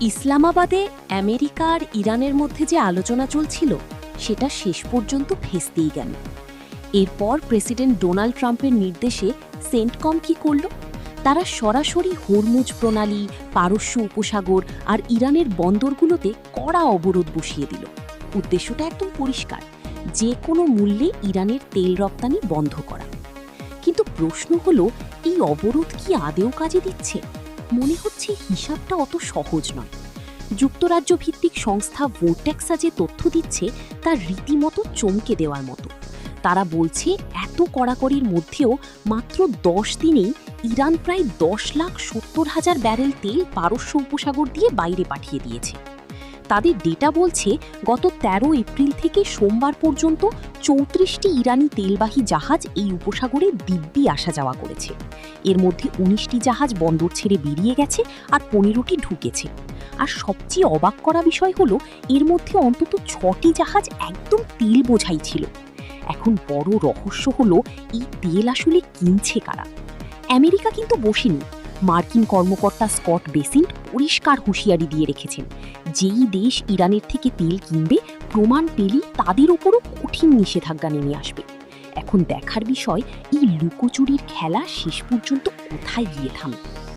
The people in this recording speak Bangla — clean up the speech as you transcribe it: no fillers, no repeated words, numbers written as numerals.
ইসলামাবাদে আমেরিকা আর ইরানের মধ্যে যে আলোচনা চলছিল সেটা শেষ পর্যন্ত ভেস্তেই গেল। এরপর প্রেসিডেন্ট ডোনাল্ড ট্রাম্পের নির্দেশে সেন্টকম কি করল? তারা সরাসরি হরমুজ প্রণালী, পারস্য উপসাগর আর ইরানের বন্দরগুলোতে কড়া অবরোধ বসিয়ে দিল। উদ্দেশ্যটা একদম পরিষ্কার, যে কোনো মূল্যে ইরানের তেল রপ্তানি বন্ধ করা। কিন্তু প্রশ্ন হলো, এই অবরোধ কি আদেও কাজে দিচ্ছে? মনে হচ্ছে হিসাবটা অত সহজ নয়। যুক্তরাজ্য ভিত্তিক সংস্থা ভোর্টেক্সা যে তথ্য দিচ্ছে তা রীতিমতো চমকে দেওয়ার মতো। তারা বলছে এত কড়াকড়ির মধ্যেও মাত্র 10 দিনেই ইরান প্রায় 10,70,000 ব্যারেল তেল পারস্য উপসাগর দিয়ে বাইরে পাঠিয়ে দিয়েছে। তাদের ডেটা বলছে গত 13 এপ্রিল থেকে সোমবার পর্যন্ত 34টি ইরানি তেলবাহী জাহাজ এই উপসাগরে দিব্যি আসা যাওয়া করেছে। এর মধ্যে 19টি জাহাজ বন্দর ছেড়ে বেরিয়ে গেছে আর 15টি ঢুকেছে। আর সবচেয়ে অবাক করা বিষয় হলো, এর মধ্যে অন্তত 6টি জাহাজ একদম তেল বোঝাই ছিল। এখন বড় রহস্য হলো, এই তেল আসলে কিনছে কারা? আমেরিকা কিন্তু বসেনি। মার্কিন কর্মকর্তা স্কট বেসেন্ট পরিষ্কার হুঁশিয়ারি দিয়ে রেখেছেন, যেই দেশ ইরানের থেকে তেল কিনবে প্রমাণ পেলেই তাদের ওপরও কঠিন নিষেধাজ্ঞা নেমে আসবে। এখন দেখার বিষয়, এই লুকোচুরির খেলা শেষ পর্যন্ত কোথায় গিয়ে থামে।